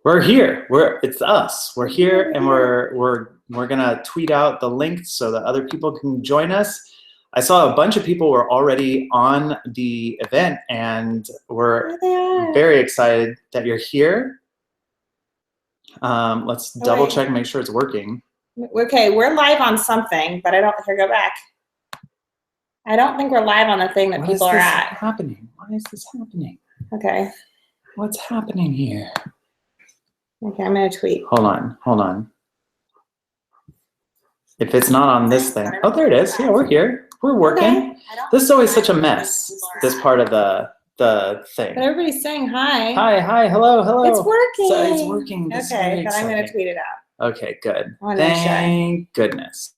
We're here. It's us. We're here, and we're gonna tweet out the link so that other people can join us. I saw a bunch of people were already on the event, and we're very excited that you're here. Let's double check and make sure it's working. Okay, we're live on something, but I don't. Here, go back. I don't think we're live on the thing that people are at. What's happening? Why is this happening? Okay. What's happening here? Okay, I'm gonna tweet. Hold on. If it's not on this thing, oh, there it is. Yeah, we're here. We're working. Okay. This is always such a mess. This part of the thing. But everybody's saying hi. Hi, hello. It's working. So it's working. Okay, but I'm gonna tweet it out. Okay, good. Thank goodness.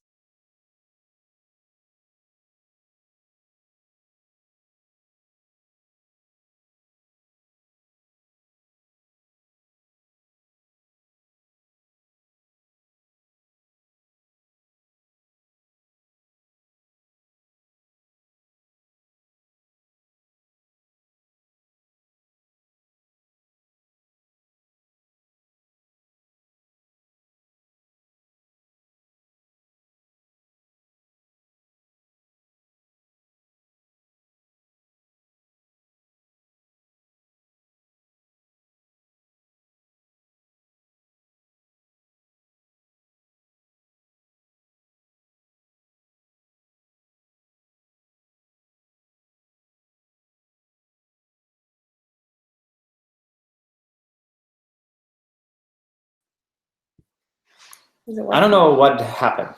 I don't know what happened,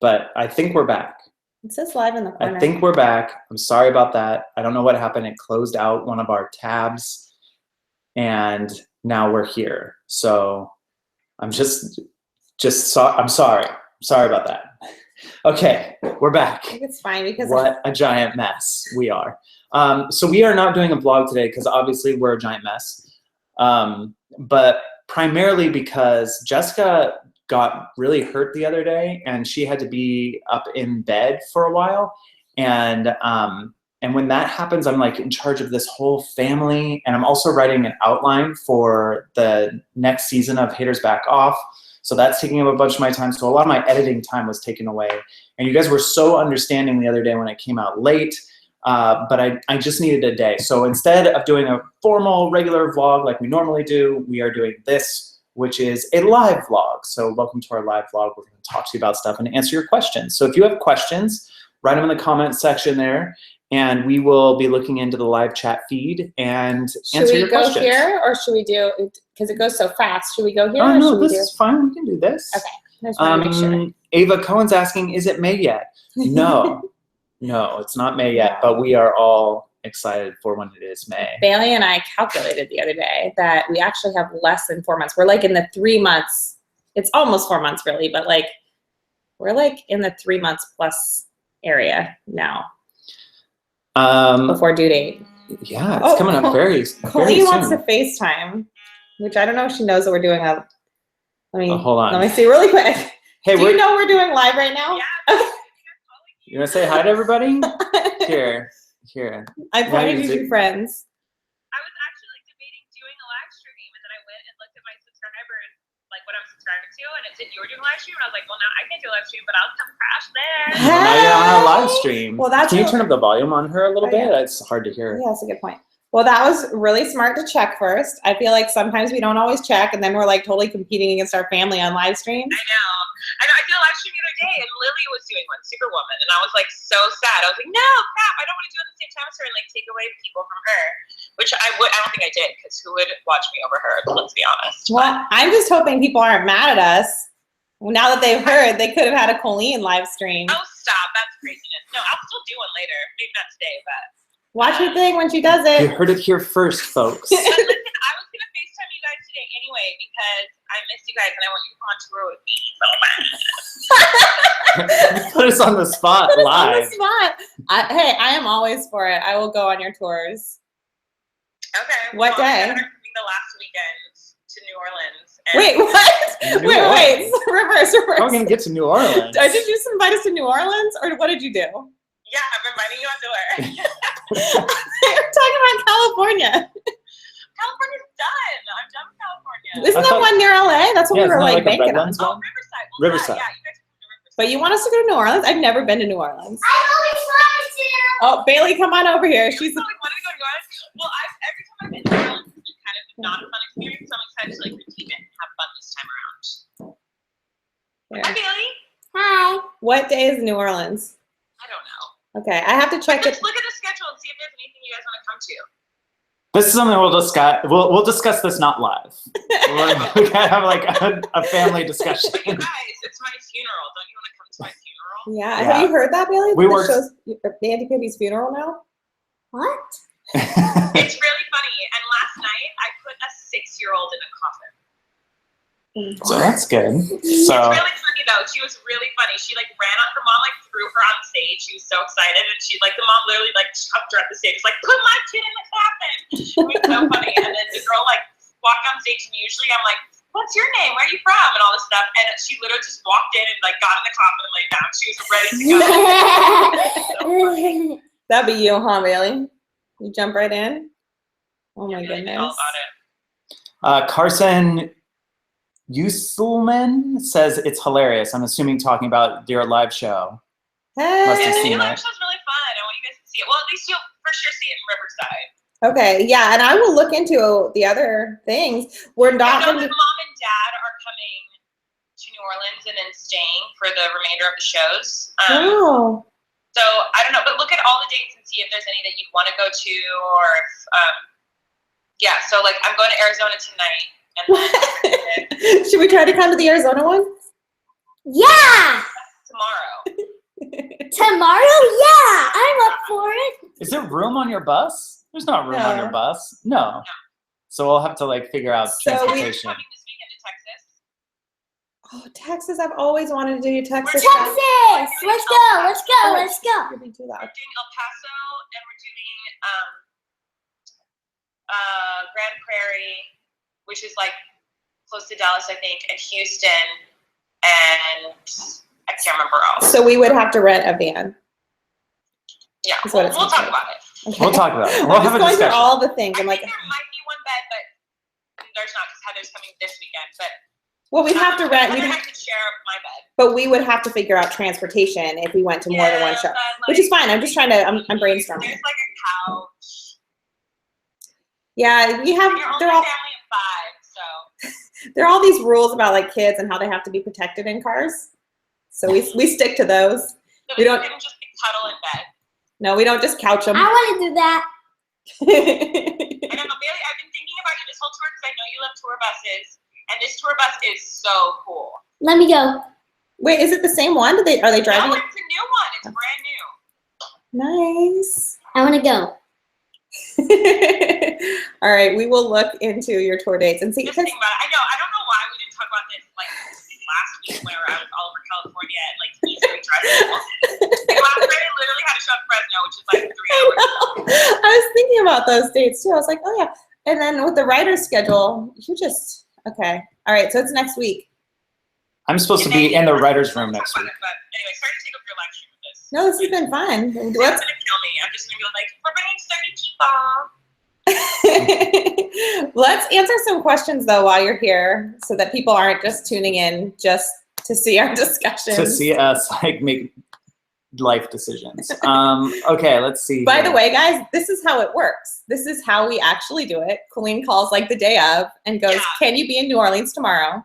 but I think we're back. It says live in the corner. I think we're back. I'm sorry about that. I don't know what happened. It closed out one of our tabs, and now we're here. So I'm I'm sorry. I'm sorry about that. Okay, we're back. I think it's fine because what a giant mess we are. So we are not doing a vlog today because obviously we're a giant mess, but primarily because Jessica got really hurt the other day, and she had to be up in bed for a while. And when that happens, I'm like in charge of this whole family, and I'm also writing an outline for the next season of Haters Back Off. So that's taking up a bunch of my time. So a lot of my editing time was taken away. And you guys were so understanding the other day when I came out late, but I just needed a day. So instead of doing a formal regular vlog like we normally do, we are doing this, which is a live vlog. So welcome to our live vlog. We're going to talk to you about stuff and answer your questions. So if you have questions, write them in the comment section there, and we will be looking into the live chat feed and answer your questions. Should we go here, or should we do, because it goes so fast, should we go here? Oh, no, this is fine. We can do this. Okay. I just want to make sure. Ava Cohen's asking, is it May yet? No. No, it's not May yet, but we are all excited for when it is May. Bailey and I calculated the other day that we actually have less than 4 months. We're like in the 3 months. It's almost 4 months really, but like we're like in the 3 months plus area now. Before due date. Yeah, it's coming up very Colleen wants to FaceTime, which I don't know if she knows that we're doing a. Hold on. Let me see really quick. Hey, do you know we're doing live right now? Yeah. You want to say hi to everybody? Here. I pointed you to friends. I was actually like debating doing a live stream, and then I went and looked at my subscribers, like what I'm subscribed to, and it said you were doing a live stream, and I was like, well, now I can't do a live stream, but I'll come crash there. Well, now you're on a live stream. Well, Can you turn up the volume on her a little bit? It's hard to hear. Yeah, that's a good point. Well, that was really smart to check first. I feel like sometimes we don't always check, and then we're like totally competing against our family on live streams. I know. I did a live stream the other day, and Lily was doing one, Superwoman, and I was like so sad. I was like, no, crap, I don't want to do it at the same time as her and like take away people from her, which I don't think I did, because who would watch me over her? Let's be honest. Well, I'm just hoping people aren't mad at us. Now that they've heard, they could have had a Colleen live stream. Oh, stop. That's craziness. No, I'll still do one later. Maybe not today, but. Watch her thing when she does it. You heard it here first, folks. But listen, I was going to FaceTime you guys today anyway, because I miss you guys and I want you to come on tour with me so bad. Put us on the spot live. On the spot. Hey, I am always for it. I will go on your tours. Okay. What day? I'm coming the last weekend to New Orleans. Wait, what? Wait. Reverse. How are we going to get to New Orleans? Did you just invite us to New Orleans, or what did you do? Yeah, I'm inviting you on tour. You're talking about California. California's done. I'm done with California. Isn't that one near LA? That's what we were isn't that like a banking on. Redlands one? Oh, Riverside. Well, Riverside. Yeah, you guys can come to Riverside. But you want us to go to New Orleans? I've never been to New Orleans. I always wanted to. Oh, Bailey, come on over here. She's She's like, wanted to go to New Orleans. Well, every time I've been to New Orleans, it's been kind of not a fun experience. So I'm excited to like redeem it and have fun this time around. Hi, Bailey. Hi. What day is New Orleans? I don't know. Okay, I have to check it. Just look at the schedule and see if there's anything you guys want to come to. This is something we'll discuss. We'll discuss this not live. We gotta have like a family discussion. But you guys, it's my funeral. Don't you want to come to my funeral? Yeah. Yeah. Have you heard that, Bailey? We The worked- show's Andy Pippi's funeral now? What? It's really funny. And last night, I put a 6-year-old in a coffin. So that's good. It's So really funny though. She was really funny. She like ran up. Her mom like threw her on stage. She was so excited, and she like the mom literally like chucked her at the stage. Like, put my kid in the coffin. It was so funny. And then the girl like walked on stage, and usually I'm like, "What's your name? Where are you from?" and all this stuff. And she literally just walked in and like got in the coffin and laid down. She was ready to go. So funny. That'd be you, huh, Bailey? You jump right in? Oh my Yeah, goodness. all about it. Carson Uselman says it's hilarious. I'm assuming talking about your live show. Must have Hey. Yeah, the seen new it. live show's really fun. I want you guys to see it. Well, at least you'll for sure see it in Riverside. Okay, yeah, and I will look into the other things. We're I not know going that to. mom and dad are coming to New Orleans and then staying for the remainder of the shows. Oh. So I don't know, but look at all the dates and see if there's any that you'd want to go to, or if yeah. So like I'm going to Arizona tonight, and then Should we try to come to the Arizona one? Yeah. tomorrow. Tomorrow? Yeah. I'm up for it. Is there room on your bus? There's not room on your bus. No. So we'll have to like figure out So we- transportation. Coming this weekend to Texas. Oh, Texas! I've always wanted to do Texas. Texas. Let's go. Let's go. Let's go. It'd be too We're loud. doing El Paso, and we're doing Grand Prairie, which is like close to Dallas, I think, and Houston, and I can't remember else. So we would have to rent a van. Yeah, That's what we'll it sounds talk like. about it. Okay. We'll talk about it. We'll I'm have just a going through discussion. all the things. I I'm think like, there might be one bed, but there's not because Heather's coming this weekend. But well, we'd have to rent. Heather We'd and I have, could share my bed. but we would have to figure out transportation if we went to more than one show, but, which is fine. I'm just trying to. I'm brainstorming. There's like a couch. Yeah, we have. You're only They're all. family of 5, so There are all these rules about like kids and how they have to be protected in cars. So we stick to those. so We we don't- can just cuddle in bed. No, we don't just couch them. I want to do that. I don't know, Bailey. I've been thinking about you this whole tour because I know you love tour buses, and this tour bus is so cool. Let me go. Wait, is it the same one? Are they No, driving it's it? a new one. It's brand new. Nice. I want to go. All right, we will look into your tour dates and see. Just think about it. I don't know why we didn't talk about this like last week when we were out all over California and like easily driving. Like, last night I literally had to show up Fresno, which is like 3 hours. I was thinking about those dates too. I was like, oh yeah. And then with the writer's schedule, you just okay. All right, so it's next week. I'm supposed to be in the writer's room next week. But anyway, sorry to take up your lecture with this. No, this has been fun. It's Let's gonna kill me. I'm just gonna be like, we're bringing 30 people. let's answer some questions though while you're here, so that people aren't just tuning in just to see our discussions. To see us like make life decisions. Okay, let's see. By here. the way, guys, this is how it works. This is how we actually do it. Colleen calls like the day of and goes, Yeah. "Can you be in New Orleans tomorrow?"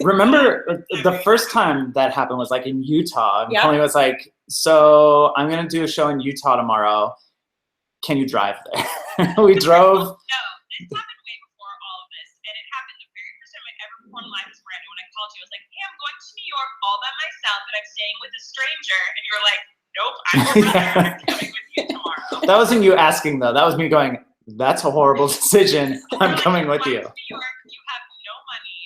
Remember the first time that happened was like in Utah. And Yeah. Colleen was like, so I'm going to do a show in Utah tomorrow. Can you drive there? We drove. No, this happened way before all of this, and it happened the very first time I ever performed live as Miranda. When I called you, I was like, "Hey, I'm going to New York all by myself, and I'm staying with a stranger." And you were like, "Nope, I'm your brother. I'm coming with you tomorrow." That wasn't you asking though. That was me going, that's a horrible decision. I'm coming with you. You're going to New York, you have no money,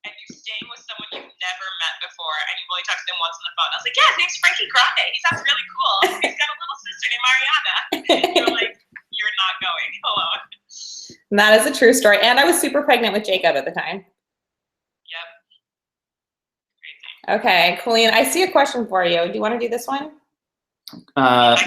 and you're staying with someone you've never met before, and you've only talked to him once on the phone. I was like, "Yeah, his name's Frankie Grande. He sounds really cool. He's got a little sister named Mariana." And you were like, "You're not going alone." And that is a true story. And I was super pregnant with Jacob at the time. Yep. Crazy. Okay, Colleen, I see a question for you. Do you want to do this one?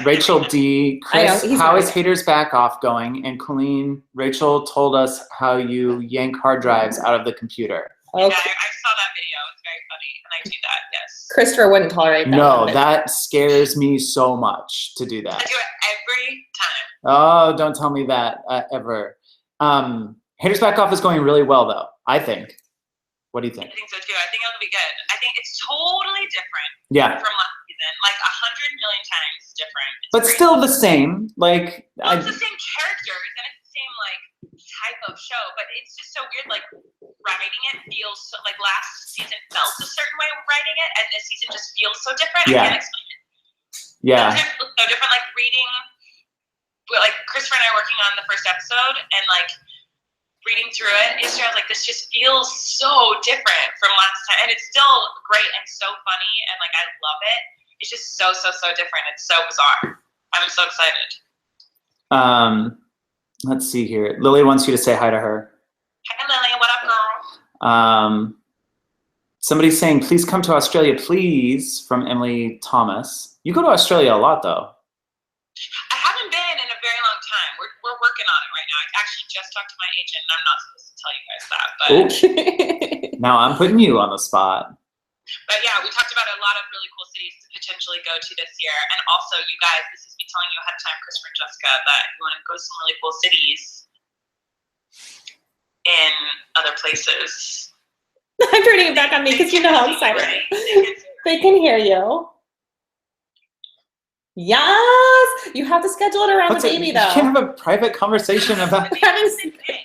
Rachel D. I know, Chris, he's how right. is Haters Back Off going? And Colleen, Rachel told us how you yank hard drives out of the computer. Yeah, I Okay. saw that video. It's very funny, and I do that. Yes. Christopher wouldn't tolerate that. No, but- that scares me so much to do I that. do it every time. Oh, don't tell me that ever. Haters Back Off is going really well, though, I think. What do you think? I think so too. I think it'll be good. I think it's totally different Yeah, from last season, like 100 million times different. It's but crazy. still the same. Like, Well, it's the same characters and it's the same like type of show, but it's just so weird. Like writing it feels so, like last season felt a certain way writing it, and this season just feels so different. Yeah. I can't explain it. yeah, So different. Like reading, like Christopher and I are working on the first episode, and like reading through it, yesterday I was like, this just feels so different from last time, and it's still great and so funny, and like I love it. It's just so different. It's so bizarre. I'm so excited. let's see here. Lily wants you to say hi to her. Hi Lily, what up, girl? Somebody's saying, please come to Australia, please, from Emily Thomas. You go to Australia a lot, though. I haven't been in a very long time. We're working on it right now. I actually just talked to my agent, and I'm not supposed to tell you guys that, but Now I'm putting you on the spot. but yeah, we talked about a lot of really cool cities to potentially go to this year, and also you guys, this is me telling you ahead of time, Christopher and Jessica, that you want to go to some really cool cities in other places. I'm turning it back on me because you know how excited. Right? They can hear you. Yes, you have to schedule it around What's the it- baby you though. can't have a private conversation about. The baby comes in May.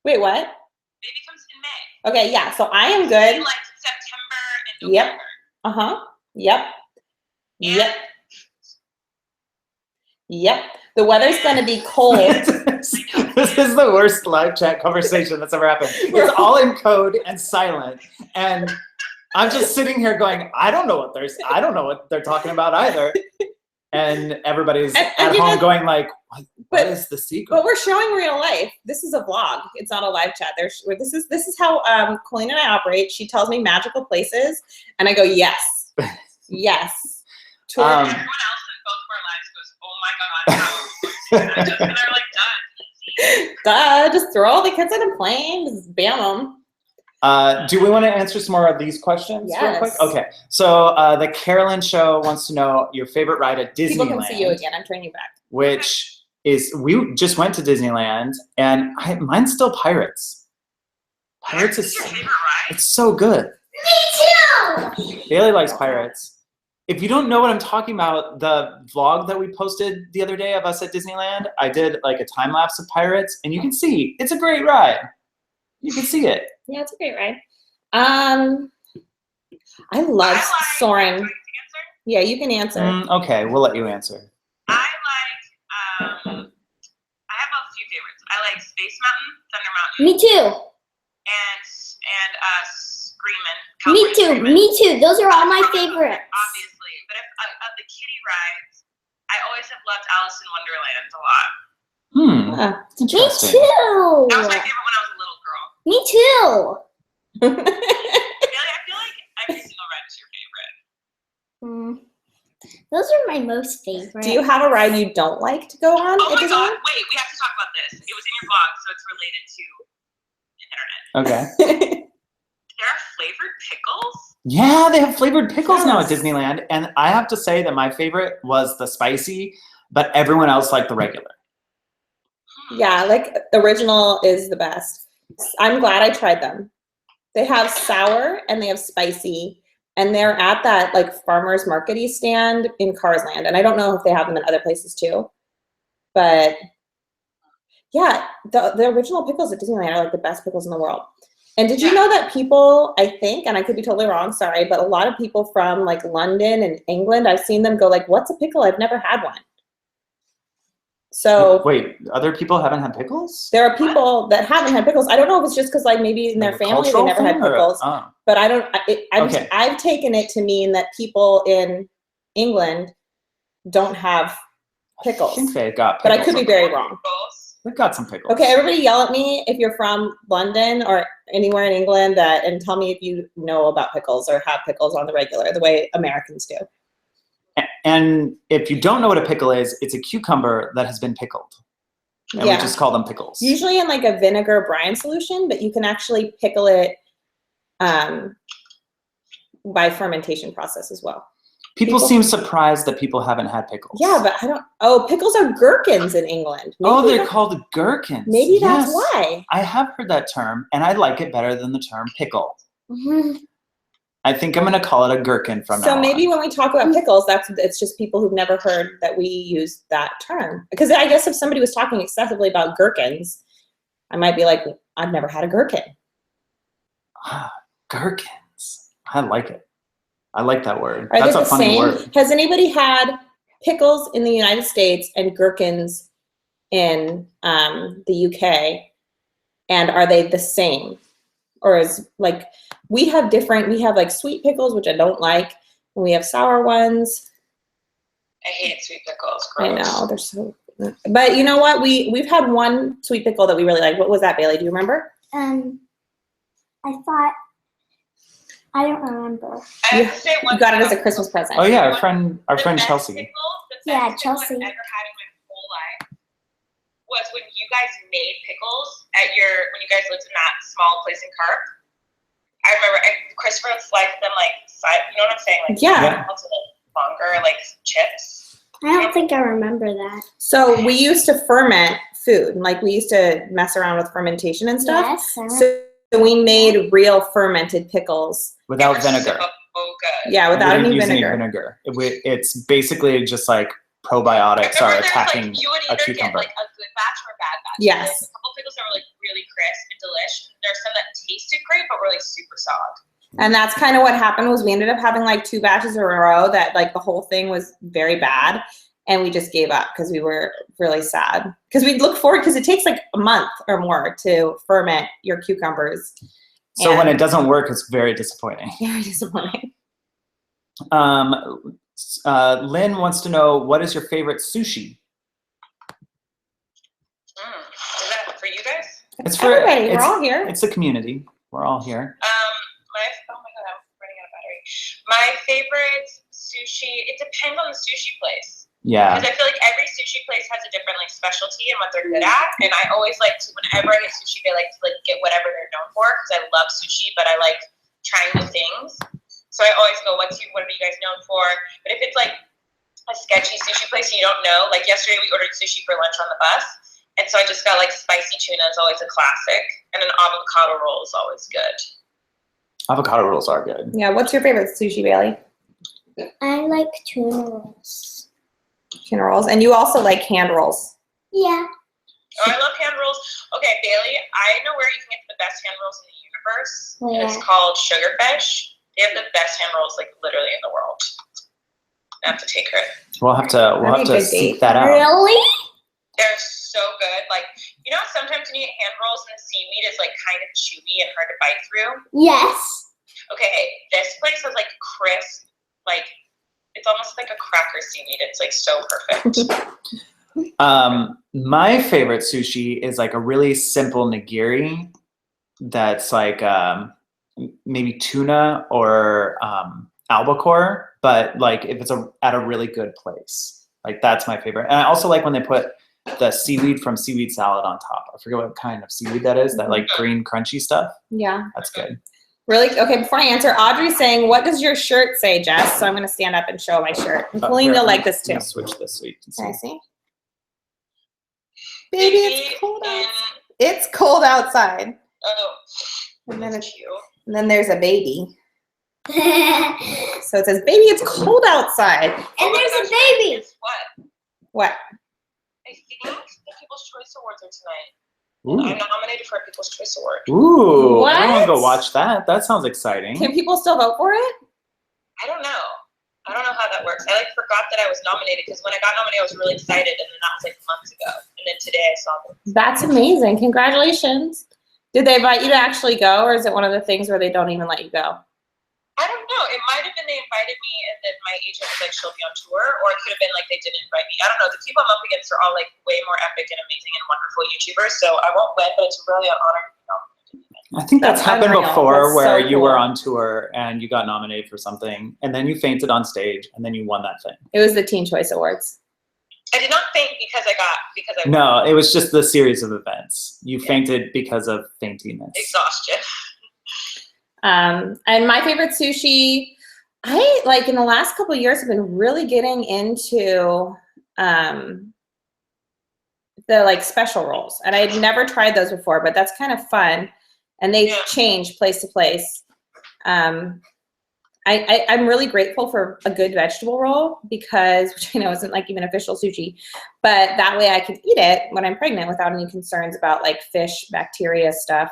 Wait, what? Baby comes in May. Okay, yeah. So I am In good. like September and Yep. November. Uh huh. Yep. Yep. Yep. The weather's gonna be cold. This is the worst live chat conversation that's ever happened. It's all in code and silent, and I'm just sitting here going, I don't know what they're talking about either. And everybody's And at you home know- going like, what But- is the secret? But we're showing real life. This is a vlog. It's not a live chat. This is how Colleen and I operate. She tells me magical places, and I go yes, yes. Tour. Everyone else in both of our lives goes, oh my god, how are we just gonna like done. Easy. Duh, just throw all the kids in a plane. Just bam them. Do we want to answer some more of these questions real quick? Yes. Okay. So the Carolyn Show wants to know your favorite ride at Disneyland. People can see you again. I'm turning you back. Which is, we just went to Disneyland, and mine's still Pirates. Pirates What's is, your favorite ride? it's so good. Me too. Bailey likes Pirates. If you don't know what I'm talking about, the vlog that we posted the other day of us at Disneyland, I did like a time lapse of Pirates, and you can see it's a great ride. You can see it. Yeah, it's a great ride. I love soaring. Do I get to answer? Yeah, you can answer. Okay, we'll let you answer. I like, I have a few favorites. I like Space Mountain, Thunder Mountain, Me too. and Screamin'. Me California too. Screamin'. Me too. Those are all my favorites. Obviously, but if of the kiddie rides, I always have loved Alice in Wonderland a lot. Yeah. Me Interesting. too. That was my favorite when I was a little girl. Me too. Really, I feel like every single ride is your favorite. Those are my most favorite. Do you have a ride you don't like to go on? Oh at my Disneyland? god, wait, we have to talk about this. It was in your blog, so it's related to the internet. Okay. There are flavored pickles? Yeah, they have flavored pickles now at Yes. Disneyland, and I have to say that my favorite was the spicy, but everyone else liked the regular. Yeah, like the original is the best. I'm glad I tried them. They have sour and they have spicy, and they're at that like farmer's market-y stand in Carsland. And I don't know if they have them in other places too. But yeah, the original pickles at Disneyland are like the best pickles in the world. And did you know that people, I think, and I could be totally wrong, sorry, but a lot of people from like London and England, I've seen them go like, what's a pickle? I've never had one. So Wait, other people haven't had pickles? there are people that haven't had pickles. I don't know if it's just because like maybe in their Like a family they cultural never had thing, or- pickles, oh. but I don't. Okay. I've taken it to mean that people in England don't have I pickles, think they got but pickles. I could be very wrong. Pickles? They've got some pickles. Okay, everybody yell at me if you're from London or anywhere in England and tell me if you know about pickles or have pickles on the regular, the way Americans do. And if you don't know what a pickle is, it's a cucumber that has been pickled. And we just call them pickles. Usually in like a vinegar brine solution, but you can actually pickle it by fermentation process as well. People seem surprised that people haven't had pickles. Yeah, but I don't. Oh, pickles are gherkins in England. Maybe they're called gherkins. Maybe that's why. I have heard that term, and I like it better than the term pickle. I think I'm going to call it a gherkin from now on. So maybe when we talk about pickles, it's just people who've never heard that we use that term. Because I guess if somebody was talking excessively about gherkins, I might be like, I've never had a gherkin. Gherkins. I like it. I like that word. Are That's they a the funny same? word. Has anybody had pickles in the United States and gherkins in the UK? And are they the same? Or is like, we have like sweet pickles, which I don't like, and we have sour ones. I hate sweet pickles. Gross. I know, they're so, but you know what? We've had one sweet pickle that we really like. What was that, Bailey? Do you remember? I don't remember. I have to say one You got it thing as a Christmas present. Oh yeah, our friend The best Chelsea. Pickle, the best Yeah, pickle Chelsea. I've ever had in my whole life was when you guys made pickles when you guys lived in that small place in Carp. I remember Christopher sliced them like you know what I'm saying? Like Yeah. also like longer like chips. I don't think I remember that. So we used to ferment food. Like we used to mess around with fermentation and stuff. Yes. So we made real fermented pickles. Without vinegar. So good. Yeah, without We didn't any use vinegar. It's basically just like probiotics are attacking you would a either cucumber. get like a good batch or a bad batch. Yes. There's a couple pickles that were like really crisp and delish. There's some that tasted great but were like super solid. And that's kind of what happened was we ended up having like 2 batches in a row that like the whole thing was very bad. And we just gave up because we were really sad. Because we'd look forward, because it takes like a month or more to ferment your cucumbers. So when it doesn't work, it's very disappointing. Very disappointing. Lynn wants to know, what is your favorite sushi? Is that for you guys? It's for everybody. We're all here. It's a community. We're all here. Oh my god, I'm running out of battery. My favorite sushi, it depends on the sushi place. Yeah. Because I feel like every sushi place has a different like specialty and what they're good at. And I always like to, whenever I get sushi, I like to like get whatever they're known for, because I love sushi, but I like trying new things. So I always go, what are you guys known for? But if it's like a sketchy sushi place and you don't know, like yesterday we ordered sushi for lunch on the bus. And so I just got like spicy tuna is always a classic. And an avocado roll is always good. Avocado rolls are good. Yeah, what's your favorite sushi, Bailey? I like tuna rolls. Tuna rolls. And you also like hand rolls. Yeah. Oh, I love hand rolls. Okay, Bailey, I know where you can get the best hand rolls in the universe. Where? And it's called Sugarfish. They have the best hand rolls like literally in the world. I have to take her. We'll have to seek that out. Really? They're so good. Like, you know, sometimes when you eat hand rolls and the seaweed is like kind of chewy and hard to bite through. Yes. Okay, this place has like crisp, like it's almost like a cracker seaweed. It's like so perfect. My favorite sushi is like a really simple nigiri that's like maybe tuna or albacore, but like if it's at a really good place, like that's my favorite. And I also like when they put the seaweed from seaweed salad on top. I forget what kind of seaweed that is, that like green crunchy stuff. Yeah. That's good. Really? Okay, before I answer, Audrey's saying, what does your shirt say, Jess? So I'm going to stand up and show my shirt. And Colleen, you'll like this too. Switch this week. Can I see? Baby, it's cold outside. It's cold outside. Oh, And then, that's cute. and then there's a baby. So it says, baby, it's cold outside. And there's a baby. Guess what? What? I think the People's Choice Awards are tonight. Ooh. I'm nominated for a People's Choice Award. Ooh, I want to go What? watch that. That sounds exciting. Can people still vote for it? I don't know. I don't know how that works. I like forgot that I was nominated, because when I got nominated, I was really excited, and then that was like months ago. And then today I saw them. That's amazing. Congratulations. Did they invite you to actually go, or is it one of the things where they don't even let you go? I don't know. It might have been they invited me and then my agent was like, she'll be on tour, or it could have been like they didn't invite me. I don't know. The people I'm up against are all like way more epic and amazing and wonderful YouTubers, so I won't win, but it's really an honor to be nominated. I think that's happened unreal. before That's where so you were cool. on tour and you got nominated for something and then you fainted on stage and then you won that thing. It was the Teen Choice Awards. I did not faint because I No, it was just the series of events. You fainted because of faintiness. exhaustion. And my favorite sushi, I like in the last couple of years have been really getting into the like special rolls, and I'd never tried those before, but that's kind of fun, and they change place to place. I'm really grateful for a good vegetable roll because, which I know isn't like even official sushi, but that way I can eat it when I'm pregnant without any concerns about like fish, bacteria stuff.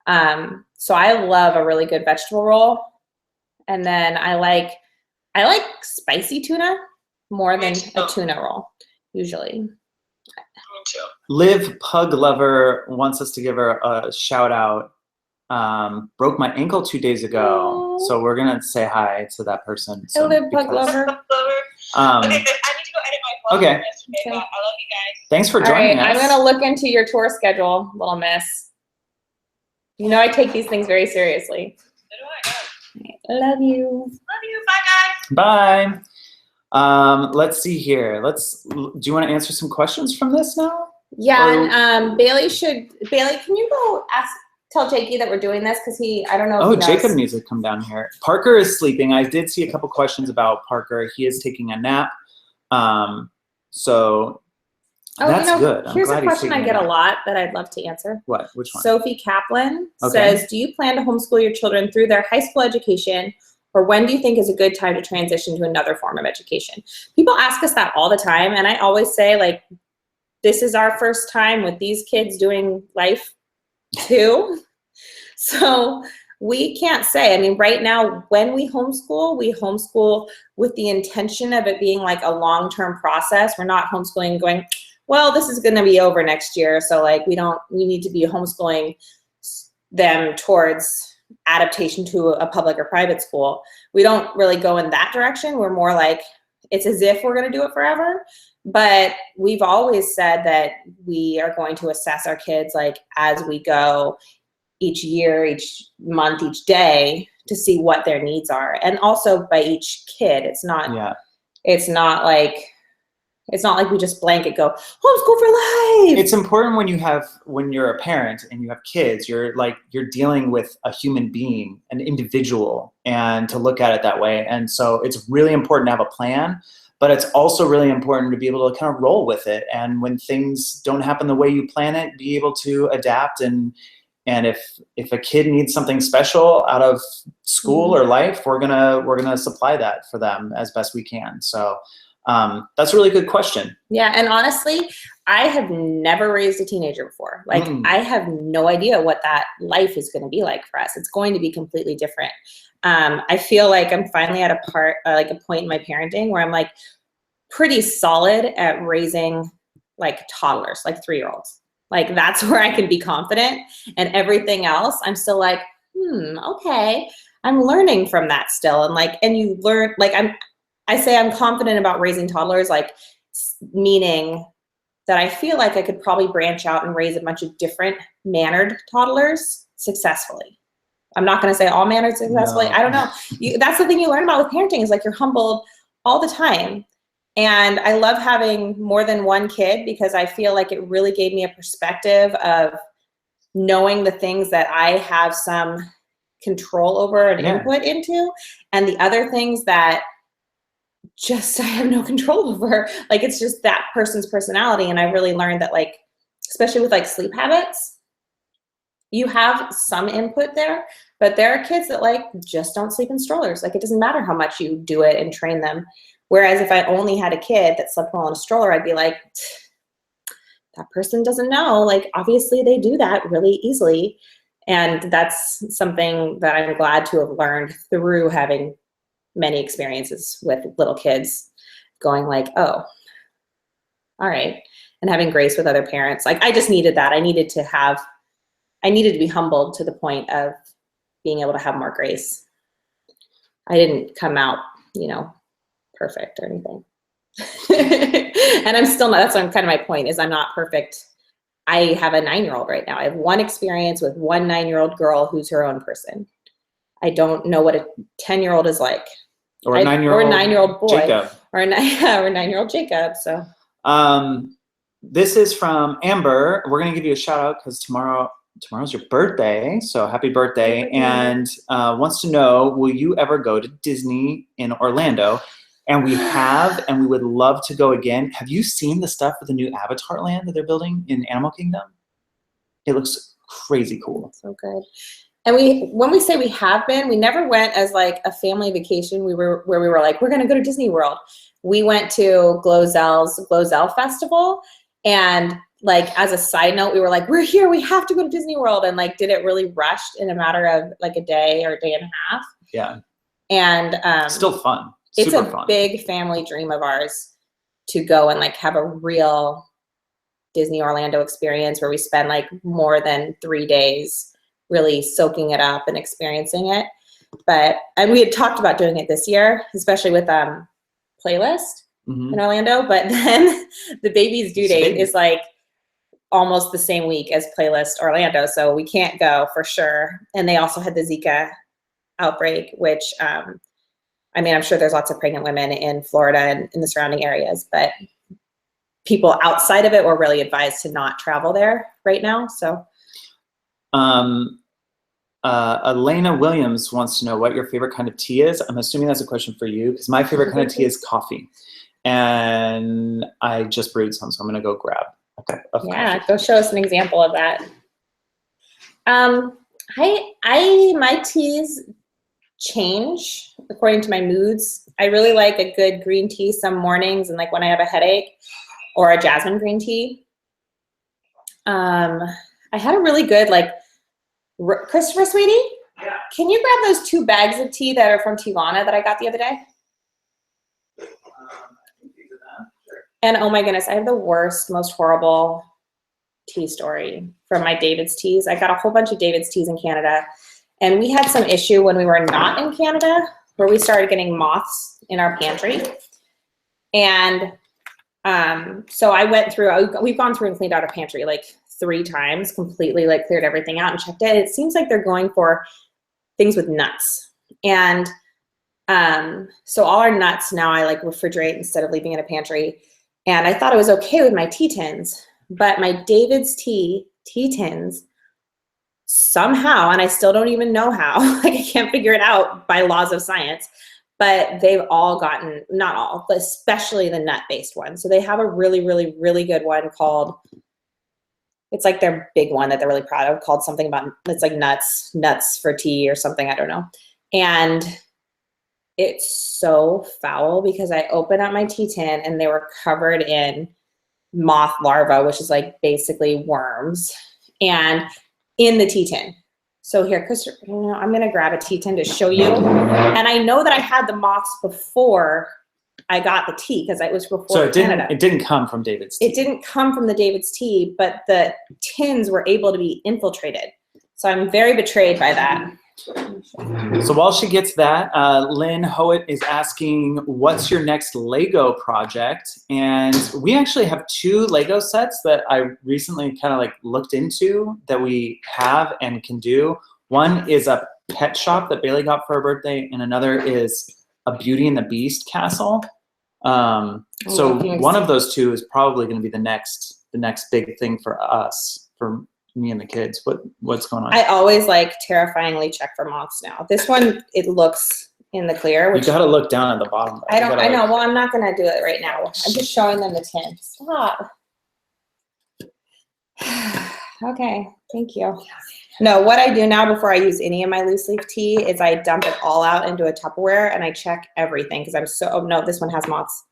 So I love a really good vegetable roll. And then I like spicy tuna more than a tuna roll, usually. Me too. Liv Pug Lover wants us to give her a shout out. Broke my ankle 2 days ago, so we're gonna say hi to that person. I Liv Pug Lover. Okay, I need to go edit my vlog Okay. yesterday, but I love you guys. Thanks for All joining right, us. I'm gonna look into your tour schedule, little miss. You know I take these things very seriously. So do I. I love you. Love you. Bye, guys. Bye. Let's see here. Do you want to answer some questions from this now? Yeah, and Bailey, can you go tell Jakey that we're doing this? Because I don't know if he knows. Jacob needs to come down here. Parker is sleeping. I did see a couple questions about Parker. He is taking a nap. So that's good. I'm Here's glad a he's question I taking get a nap. lot that I'd love to answer. What? Which one? Sophie Kaplan Okay. says, do you plan to homeschool your children through their high school education, or when do you think is a good time to transition to another form of education? People ask us that all the time, and I always say, like, this is our first time with these kids doing life too. So we can't say. I mean, right now, when we homeschool with the intention of it being like a long-term process. We're not homeschooling going, well, this is going to be over next year, so like we need to be homeschooling them towards adaptation to a public or private school. We don't really go in that direction. We're more like, it's as if we're going to do it forever. But we've always said that we are going to assess our kids like as we go each year, each month, each day to see what their needs are. And also by each kid. It's not like we just blanket go homeschool for life. It's important when you're a parent and you have kids, you're dealing with a human being, an individual, and to look at it that way. And so it's really important to have a plan, but it's also really important to be able to kind of roll with it. And when things don't happen the way you plan it, be able to adapt. And if a kid needs something special out of school or life, we're gonna supply that for them as best we can. So that's a really good question. Yeah, and honestly, I have never raised a teenager before. Like, I have no idea what that life is going to be like for us. It's going to be completely different. I feel like I'm finally at a point in my parenting where I'm like pretty solid at raising like toddlers, like 3-year-olds. Like that's where I can be confident, and everything else I'm still like, okay, I'm learning from that still. And you learn, like I say I'm confident about raising toddlers, like meaning that I feel like I could probably branch out and raise a bunch of different mannered toddlers successfully. I'm not going to say all mannered successfully. No. I don't know. That's the thing you learn about with parenting is like you're humbled all the time. And I love having more than one kid because I feel like it really gave me a perspective of knowing the things that I have some control over and input into, and the other things that just I have no control over. Like it's just that person's personality. And I really learned that, like, especially with like sleep habits, you have some input there, but there are kids that like just don't sleep in strollers. Like it doesn't matter how much you do it and train them. Whereas if I only had a kid that slept well in a stroller, I'd be like, that person doesn't know. Like obviously they do that really easily. And that's something that I'm glad to have learned through having many experiences with little kids, going like, oh, all right. And having grace with other parents. Like I just needed that. I needed to be humbled to the point of being able to have more grace. I didn't come out, perfect or anything. And I'm still not, that's kind of my point is I'm not perfect I have a 9-year-old right now. I have one experience with one 9-year-old girl who's her own person. I don't know what a 10-year-old is like. Or a 9-year-old boy. Jacob. Or a 9-year-old Jacob. So. This is from Amber. We're going to give you a shout out because tomorrow's your birthday. So happy birthday. And wants to know, will you ever go to Disney in Orlando? And we have, and we would love to go again. Have you seen the stuff with the new Avatar land that they're building in Animal Kingdom? It looks crazy cool. So good. And when we say we have been, we never went as like a family vacation. Where we were like, we're going to go to Disney World. We went to Glozell Festival. And like, as a side note, we were like, we're here, we have to go to Disney World. And like, did it really rushed in a matter of like a day or a day and a half. Yeah. And still fun. It's Super a fun. big family dream of ours to go and like have a real Disney Orlando experience where we spend like more than 3 days really soaking it up and experiencing it. And we had talked about doing it this year, especially with Playlist in Orlando, but then the baby's due date is like almost the same week as Playlist Orlando, so we can't go for sure. And they also had the Zika outbreak, which I mean, I'm sure there's lots of pregnant women in Florida and in the surrounding areas, but people outside of it were really advised to not travel there right now. So Elena Williams wants to know what your favorite kind of tea is. I'm assuming that's a question for you, because my favorite kind of tea is coffee. And I just brewed some, so I'm gonna go grab a cup of coffee. Go show us an example of that. My teas change according to my moods. I really like a good green tea some mornings, and like when I have a headache, or a jasmine green tea. I had a really good Christopher, sweetie, Yeah. Can you grab those 2 bags of tea that are from Tijuana that I got the other day? And oh my goodness, I have the worst, most horrible tea story from my David's teas. I got a whole bunch of David's teas in Canada, and we had some issue when we were not in Canada where we started getting moths in our pantry. And so I went through, we've gone through and cleaned out our pantry like 3 times, completely like cleared everything out and checked it. It seems like they're going for things with nuts. And so all our nuts now I like refrigerate instead of leaving in a pantry. And I thought it was okay with my tea tins, but my David's tea tins somehow, and I still don't even know how, like I can't figure it out by laws of science, but they've all gotten, not all, but especially the nut-based one. So they have a really, really, really good one called, it's like their big one that they're really proud of, called something about, it's like nuts for tea or something, I don't know. And it's so foul because I opened up my tea tin and they were covered in moth larvae, which is like basically worms, and in the tea tin. So here, Chris, I'm gonna grab a tea tin to show you. And I know that I had the moths before I got the tea because it was before Canada. It didn't come from David's tea. It didn't come from the David's tea, but the tins were able to be infiltrated. So I'm very betrayed by that. So while she gets that, Lynn Howitt is asking, what's your next Lego project? And we actually have 2 Lego sets that I recently kind of like looked into that we have and can do. One is a pet shop that Bailey got for her birthday, and another is a Beauty and the Beast castle. So one of those 2 is probably going to be the next big thing for us, for me and the kids. What's going on? I always like terrifyingly check for moths now. This one, it looks in the clear. You gotta look down at the bottom. I know. Well, I'm not gonna do it right now. I'm just showing them the tin. Stop. Okay, thank you. No, what I do now before I use any of my loose leaf tea is I dump it all out into a Tupperware and I check everything because I'm so, oh no, this one has moths.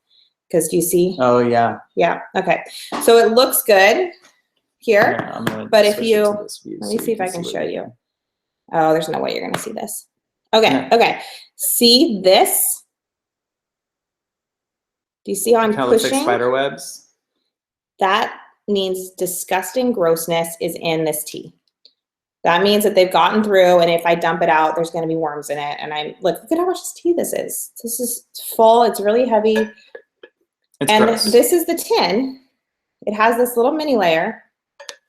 Because do you see? Oh yeah. Yeah, okay. So it looks good here, but if you, let me see if I can show you. Oh, there's no way you're gonna see this. Okay, okay. See this? Do you see how I'm pushing? Looks like spider webs. That means disgusting grossness is in this tea. That means that they've gotten through, and if I dump it out, there's gonna be worms in it. And I'm, look at how much tea this is. This is full, it's really heavy. It's and gross. This is the tin. It has this little mini layer.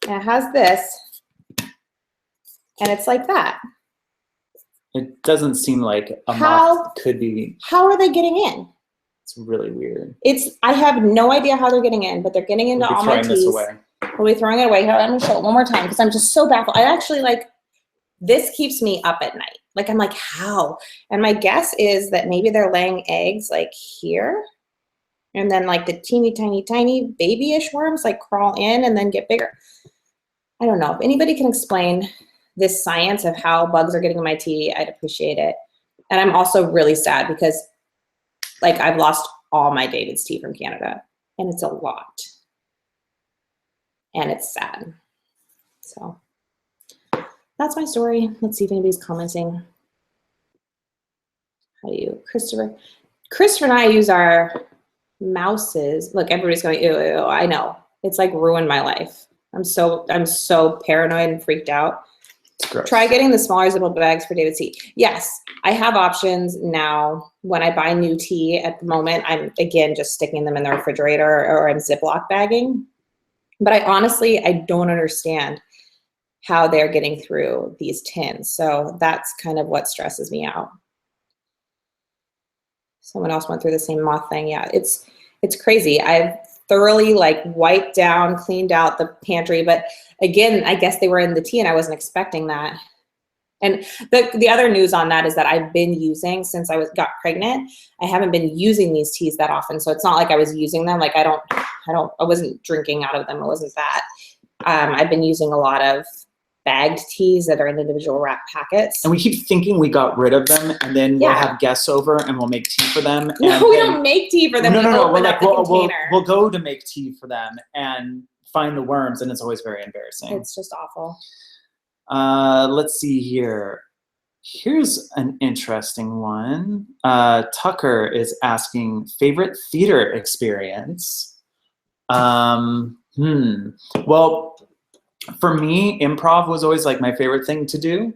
And it has this, and it's like that. It doesn't seem like a How- moth could be. How are they getting in? It's really weird. I have no idea how they're getting in, but they're getting into We'll be all my throwing this teas. away. We'll be throwing it away. Here, I'm gonna show it one more time because I'm just so baffled. I actually this keeps me up at night. Like, I'm like, how? And my guess is that maybe they're laying eggs like here. And then like the teeny, tiny, tiny babyish worms like crawl in and then get bigger. I don't know. If anybody can explain this science of how bugs are getting in my tea, I'd appreciate it. And I'm also really sad because like I've lost all my David's tea from Canada and it's a lot. And it's sad. So that's my story. Let's see if anybody's commenting. How do you, Christopher and I use our mouses. Look, everybody's going, ew, ew, I know. It's like ruined my life. I'm so paranoid and freaked out. Try getting the smaller ziploc bags for David's tea. Yes, I have options now. When I buy new tea at the moment, I'm again just sticking them in the refrigerator or I'm Ziploc bagging. But I don't understand how they're getting through these tins. So that's kind of what stresses me out. Someone else went through the same moth thing. Yeah, it's crazy. I've thoroughly like wiped down, cleaned out the pantry, but again, I guess they were in the tea and I wasn't expecting that. And the other news on that is that I've been using, since I got pregnant, I haven't been using these teas that often. So it's not like I was using them. Like I wasn't drinking out of them. It wasn't that. I've been using a lot of bagged teas that are in individual wrap packets. And we keep thinking we got rid of them, and then we'll have guests over and we'll make tea for them. No, we don't make tea for them. No. We'll We'll go to make tea for them and find the worms, and it's always very embarrassing. It's just awful. Let's see here. Here's an interesting one. Tucker is asking, favorite theater experience? Well, for me, improv was always like my favorite thing to do.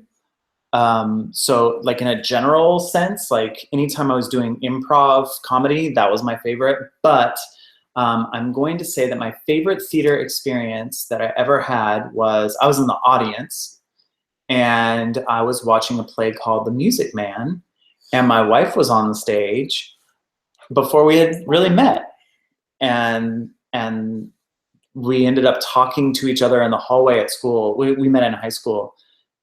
So like in a general sense, like anytime I was doing improv comedy, that was my favorite. But I'm going to say that my favorite theater experience that I ever had was I was in the audience and I was watching a play called The Music Man, and my wife was on the stage before we had really met. And we ended up talking to each other in the hallway at school. We met in high school,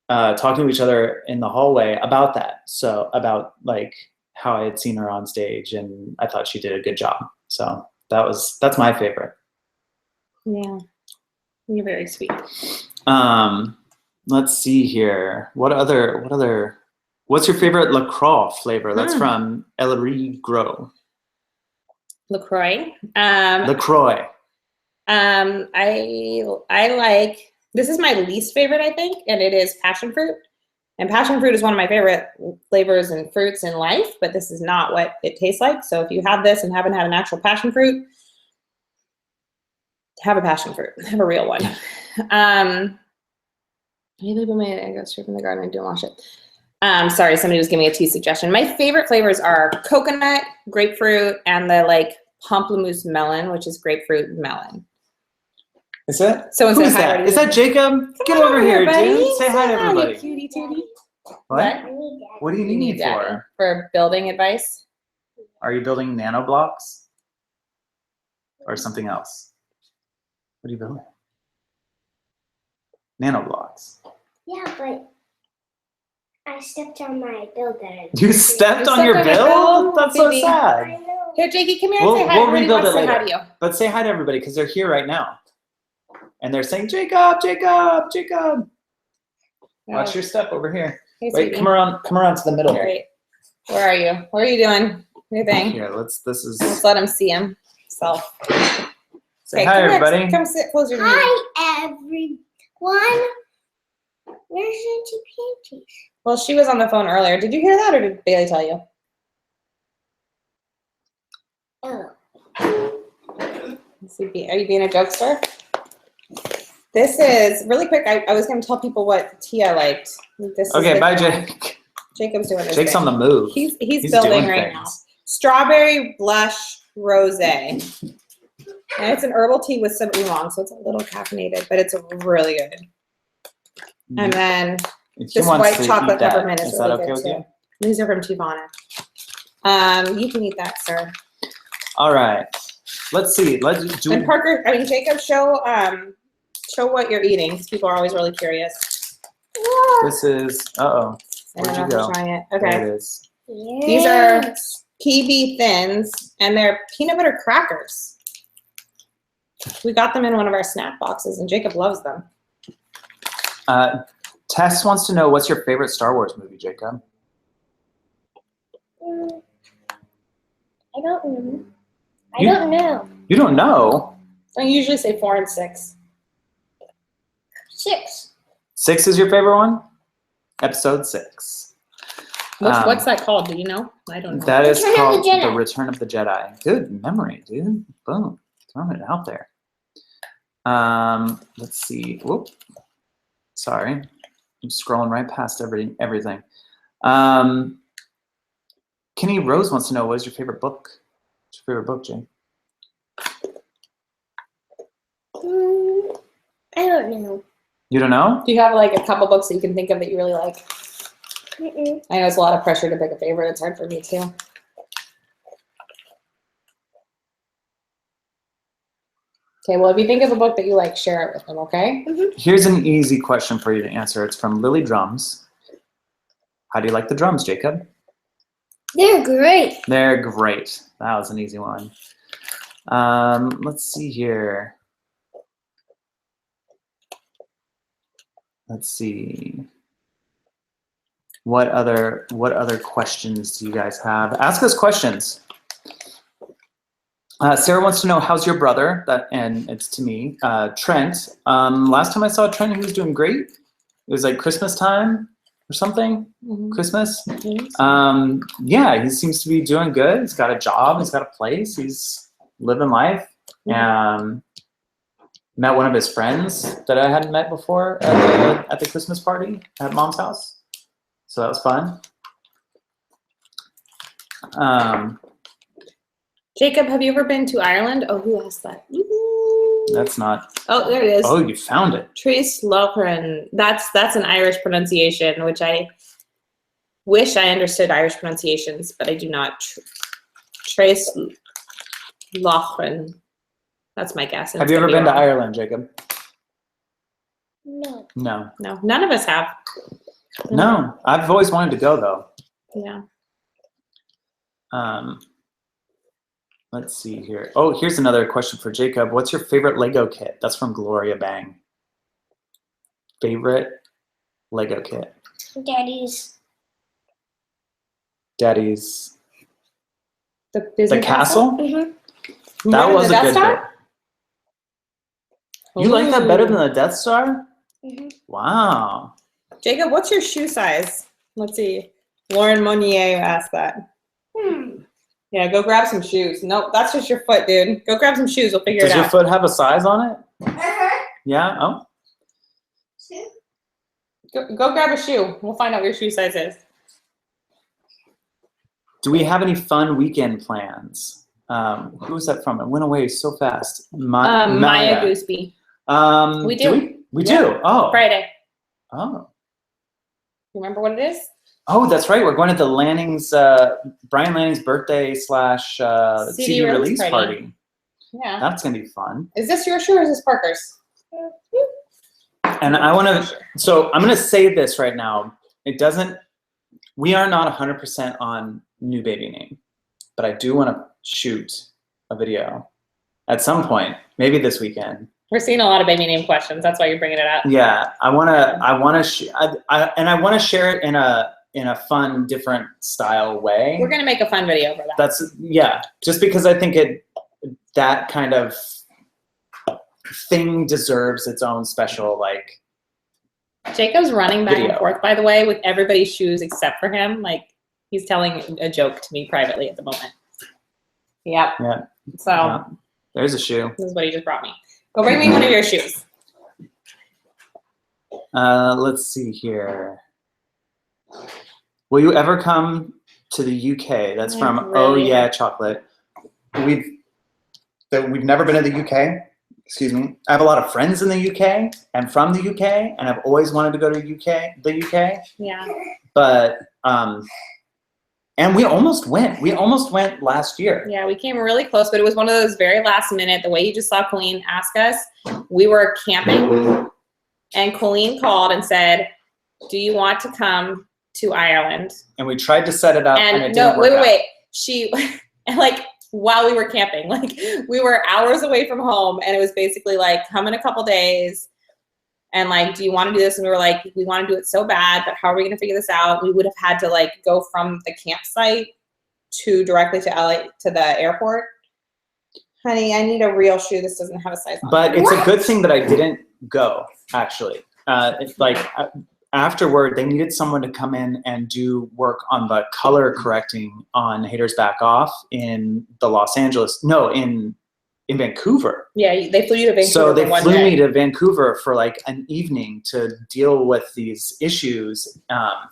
talking to each other in the hallway about that. So about like how I had seen her on stage, and I thought she did a good job. So that's my favorite. Yeah, you're very sweet. Let's see here. What's your favorite LaCroix flavor? That's from Ellery Grow. LaCroix. LaCroix. I like, this is my least favorite, I think, and it is passion fruit. And passion fruit is one of my favorite flavors and fruits in life, but this is not what it tastes like. So if you have this and haven't had an actual passion fruit, have a passion fruit, have a real one. Maybe I go straight from the garden and don't wash it. Sorry, somebody was giving me a tea suggestion. My favorite flavors are coconut, grapefruit, and the like pamplemousse melon, which is grapefruit melon. Is that? Someone Who said is hi. that? Is that Jacob? Get over here, dude. Say hi to everybody. Cutie tootie. What? What do you need me Daddy. for? For building advice? Are you building nano blocks? Or something else? What are you building? Nano blocks. Yeah, but I stepped on my build that You stepped on your build? That's so Baby. sad. I know. Here, Jakey, come here We'll and say hi. Everybody rebuild wants it to say hi later. to you. But say hi to everybody because they're here right now. And they're saying, Jacob, Jacob, Jacob. Watch your step over here. Hey, Wait, sweetie. come around to the middle. All right. Where are you? What are you doing? Your thing. Here, let's let him see himself. say hi, everybody. Come sit closer to me. Hi, everyone. Where's Auntie Panties? Well, she was on the phone earlier. Did you hear that, or did Bailey tell you? Oh. Are you being a jokester? This is, really quick, I was going to tell people what tea I liked. Okay, bye, Jake. Jacob's doing this Jake's thing. on the move. He's building doing right things. now. Strawberry blush rosé. And it's an herbal tea with some oolong, so it's a little caffeinated, but it's really good. And then If you this want white to chocolate eat that, peppermint is that really okay good with too. you? These are from Tivana. You can eat that, sir. All right. Let's see. Let's do. And Parker, I mean Jacob, show what you're eating, because people are always really curious. This is. Uh-oh. I Where'd don't you know if go? you're trying it. There Okay. it is. These are PB Thins, and they're peanut butter crackers. We got them in one of our snack boxes, and Jacob loves them. Tess wants to know, what's your favorite Star Wars movie, Jacob? I don't know. I don't know. You don't know? I usually say 4 and 6. 6. 6 is your favorite one? Episode 6. What's that called? Do you know? I don't know. That is Return of the called Jedi. The Return of the Jedi. Good memory, dude. Boom. Throwing it out there. Let's see. Whoop. Sorry. I'm scrolling right past everything. Kenny Rose wants to know, what is your favorite book? What's your favorite book, Jane? I don't know. You don't know? Do you have like a couple books that you can think of that you really like? Mm-mm. I know it's a lot of pressure to pick a favorite. It's hard for me too. Okay, well, if you think of a book that you like, share it with them, okay? Here's an easy question for you to answer. It's from Lily Drums. How do you like the drums, Jacob? They're great. They're great. That was an easy one. Let's see here. Let's see. What other questions do you guys have? Ask us questions. Sarah wants to know, how's your brother? And it's to me. Trent. Last time I saw Trent, he was doing great. It was like Christmas time or something. Christmas. Yeah, he seems to be doing good. He's got a job. He's got a place. He's living life. Met one of his friends that I hadn't met before at the Christmas party at Mom's house. So that was fun. Jacob, have you ever been to Ireland? Oh, who asked that? That's not. Oh, there it is. Oh, you found it. Trace Lochran. That's an Irish pronunciation, which I wish I understood Irish pronunciations, but I do not. Trace Lochran. That's my guess. Have you ever been to Ireland, Jacob? No. No. No, none of us have. No, I've always wanted to go though. Yeah. Let's see here. Oh, here's another question for Jacob. What's your favorite Lego kit? That's from Gloria Bang. Favorite Lego kit? Daddy's. Daddy's. The Disney castle? Mm-hmm. That was a Death good Star? bit. You like that better than the Death Star? Mm-hmm. Wow. Jacob, what's your shoe size? Let's see. Lauren Monnier asked that. Yeah, go grab some shoes. Nope, that's just your foot, dude. Go grab some shoes. We'll figure Does it your out. foot have a size on it? Uh-huh. Yeah. Oh. Go grab a shoe. We'll find out what your shoe size is. Do we have any fun weekend plans? Who was that from? It went away so fast. Maya Gooseby. We do. We Yeah. do. Oh. Friday. Oh. You remember what it is? Oh, that's right. We're going to the Lanning's, Brian Lanning's birthday / CD release party. Yeah. That's going to be fun. Is this your shoe or is this Parker's? And I want to, so I'm going to say this right now. We are not 100% on new baby name, but I do want to shoot a video at some point, maybe this weekend. We're seeing a lot of baby name questions. That's why you're bringing it up. Yeah, I want to share it in a fun, different style way. We're gonna make a fun video for that. Just because I think that kind of thing deserves its own special Jacob's running back video. and forth, by the way, with everybody's shoes except for him. Like he's telling a joke to me privately at the moment. Yep. Yeah. So Yeah. There's a shoe. this is what he just brought me. Go bring me one of your shoes. Let's see here. Will you ever come to the UK? That's from Really? Oh Yeah Chocolate. that we've never been to the UK. Excuse me. I have a lot of friends in the UK and from the UK, and I've always wanted to go to the UK. Yeah. But and we almost went. We almost went last year. Yeah, we came really close, but it was one of those very last minute. The way you just saw Colleen ask us, we were camping, and Colleen called and said, "Do you want to come to Ireland?" And we tried to set it up, and it didn't work out. Wait. She like while we were camping, like we were hours away from home, and it was basically like, come in a couple days. And like, do you want to do this? And we were like, we want to do it so bad, but how are we going to figure this out? We would have had to like go from the campsite directly to LA to the airport. Honey, I need a real shoe. This doesn't have a size on it. But it's a good thing that I didn't go, actually. It's like afterward, they needed someone to come in and do work on the color correcting on Haters Back Off in in Vancouver. Yeah, they flew you to Vancouver. So they for flew one day. me to Vancouver for like an evening to deal with these issues,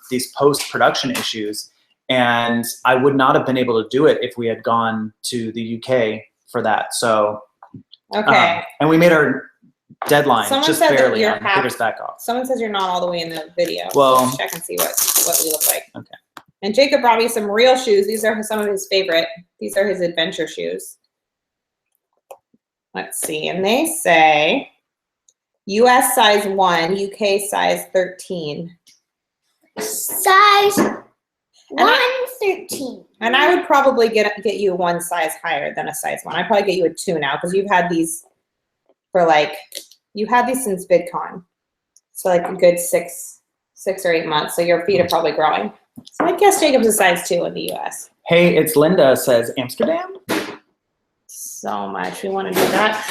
these post-production issues. And I would not have been able to do it if we had gone to the UK for that. So, Okay. and we made our deadline Someone just said that barely you're on Haters Back Off. Someone says you're not all the way in the video. Well- Let's check and see what we look like. Okay. And Jacob brought me some real shoes. These are some of his favorite. These are his adventure shoes. Let's see. And they say US size 1, UK size 13. Size 113. And I would probably get you one size higher than a size 1. I'd probably get you a 2 now because you've had these for like, you had these since VidCon. So like a good six or 8 months. So your feet are probably growing. So I guess Jacob's a size 2 in the US. Hey, it's Linda says Amsterdam. So much. We want to do that.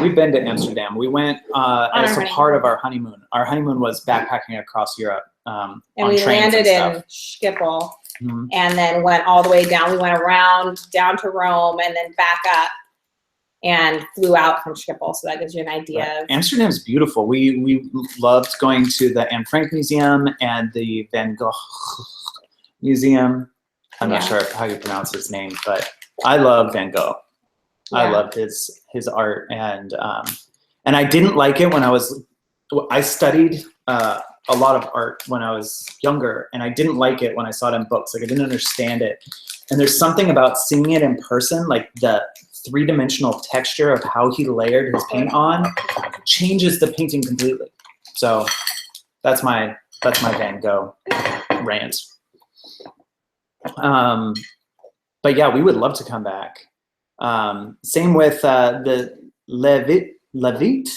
We've been to Amsterdam. We went as a part of our honeymoon. Our honeymoon was backpacking across Europe. And we landed in Schiphol and then went all the way down. We went around down to Rome and then back up and flew out from Schiphol. So that gives you an idea. Of Amsterdam's beautiful. We loved going to the Anne Frank Museum and the Van Gogh Museum. I'm not sure how you pronounce his name, but I love Van Gogh. Yeah. I loved his art, and I didn't like it when I studied a lot of art when I was younger, and I didn't like it when I saw it in books. Like I didn't understand it. And there's something about seeing it in person, like the three-dimensional texture of how he layered his paint on, changes the painting completely. So that's my Van Gogh rant. But yeah, we would love to come back. Same with the Levit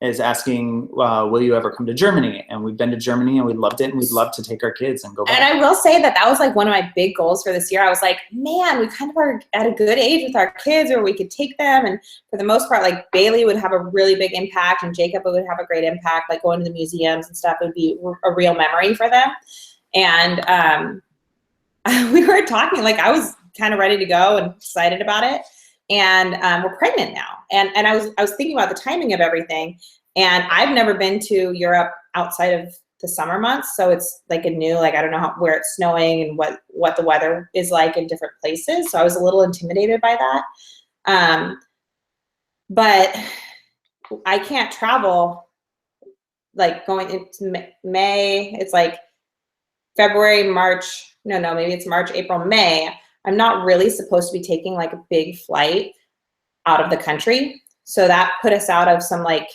is asking, will you ever come to Germany? And we've been to Germany and we loved it, and we'd love to take our kids and go back. And I will say that was like one of my big goals for this year. I was like, man, we kind of are at a good age with our kids where we could take them. And for the most part, like Bailey would have a really big impact and Jacob would have a great impact, like going to the museums and stuff would be a real memory for them. And we were talking, like I was kind of ready to go and excited about it. And we're pregnant now. And I was thinking about the timing of everything. And I've never been to Europe outside of the summer months. So it's like I don't know where it's snowing and what the weather is like in different places. So I was a little intimidated by that. But I can't travel like going into May. It's like February, March. No, maybe it's March, April, May. I'm not really supposed to be taking like a big flight out of the country. So that put us out of some like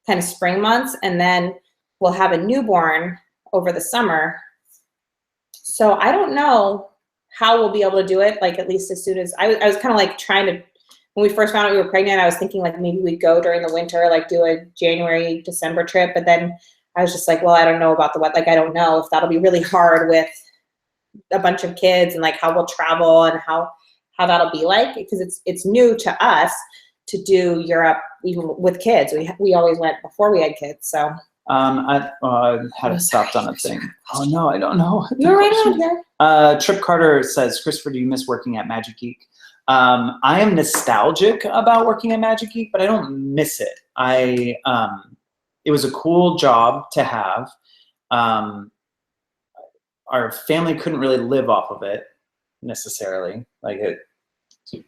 kind of spring months, and then we'll have a newborn over the summer. So I don't know how we'll be able to do it, like at least as soon as I was kind of like trying to, when we first found out we were pregnant, I was thinking like maybe we'd go during the winter, like do a January, December trip. But then I was just like, well, I don't know about the weather. Like, I don't know if that'll be really hard with a bunch of kids and like how we'll travel and how that'll be like, because it's new to us to do Europe even with kids. We always went before we had kids. So I had it stopped on a thing. Oh no, I don't know. You're right on there. Trip Carter says, Christopher, do you miss working at Magic Geek? I am nostalgic about working at Magic Geek, but I don't miss it. It was a cool job to have. Our family couldn't really live off of it necessarily. Like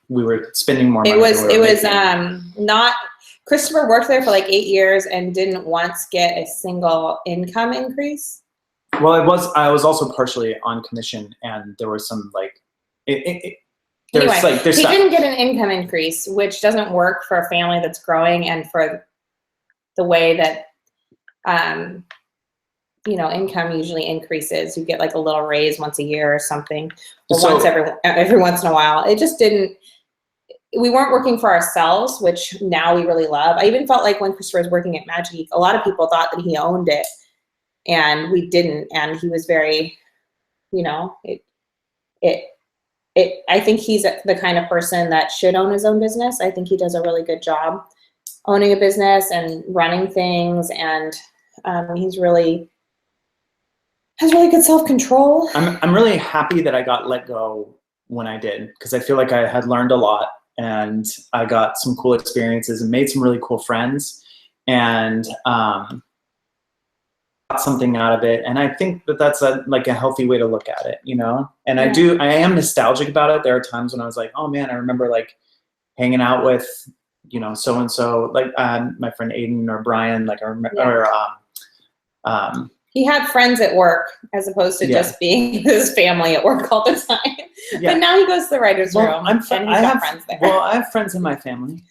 we were spending more money. It was than we were making. not. Christopher worked there for like 8 years and didn't once get a single income increase. Well, I was also partially on commission, and there was some like there's Anyway, like there's he stuff. didn't get an income increase, which doesn't work for a family that's growing and for the way that income usually increases. You get like a little raise once a year or something, or So- once every once in a while. It just didn't. We weren't working for ourselves, which now we really love. I even felt like when Christopher was working at Magic Geek, a lot of people thought that he owned it, and we didn't. And he was very, I think he's the kind of person that should own his own business. I think he does a really good job owning a business and running things, and he's really has really good self-control. I'm really happy that I got let go when I did, because I feel like I had learned a lot, and I got some cool experiences and made some really cool friends, and got something out of it. And I think that that's a healthy way to look at it, And Yeah. I am nostalgic about it. There are times when I was like, oh man, I remember like hanging out with, so-and-so, like my friend Aiden or Brian, like I remember, He had friends at work as opposed to just being with his family at work all the time. Yeah. But now he goes to the writer's room and he's got friends there. Well, I have friends in my family.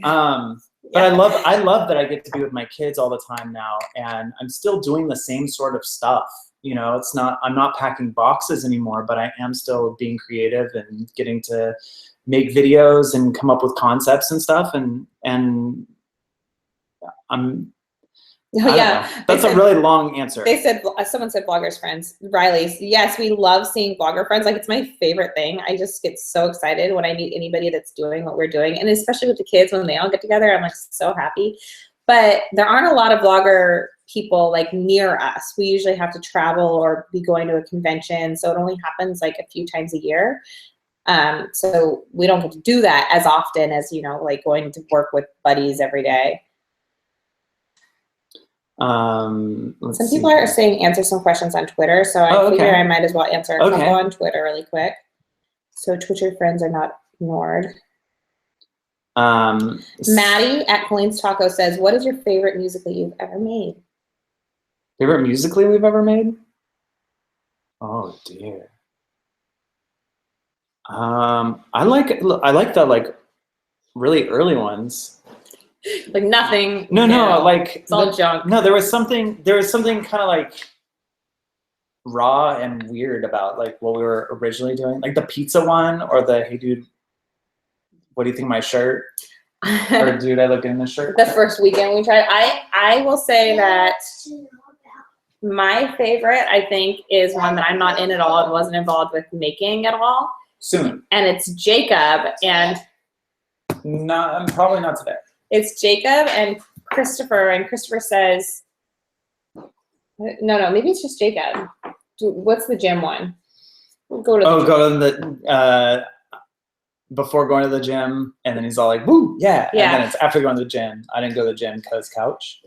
But I love that I get to be with my kids all the time now, and I'm still doing the same sort of stuff. I'm not packing boxes anymore, but I am still being creative and getting to make videos and come up with concepts and stuff. And I'm, I don't know. That's a really long answer. They said, someone said bloggers friends. Riley's, yes, we love seeing blogger friends. Like, it's my favorite thing. I just get so excited when I meet anybody that's doing what we're doing. And especially with the kids, when they all get together, I'm like so happy. But there aren't a lot of blogger people like near us. We usually have to travel or be going to a convention. So it only happens like a few times a year. So we don't get to do that as often as, like going to work with buddies every day. Some people are saying answer some questions on Twitter, so I figure I might as well answer a couple on Twitter really quick. So Twitter friends are not ignored. Maddie at Colleen's Taco says, what is your favorite musical you've ever made? Favorite musically we've ever made? Oh dear. I like the like really early ones. Like nothing. No, like it's all junk. No, there was something kind of like raw and weird about like what we were originally doing, like the pizza one, or the hey dude, what do you think of my shirt? Or dude, I look good in this shirt. The first weekend we tried. I will say that my favorite, I think, is one that I'm not in at all and wasn't involved with making at all. Soon. And it's Jacob and. No, I'm probably not today. It's Jacob and Christopher says, no, maybe it's just Jacob. What's the gym one? Go to the before going to the gym, and then he's all like, woo, yeah. And then it's after going to the gym. I didn't go to the gym because couch.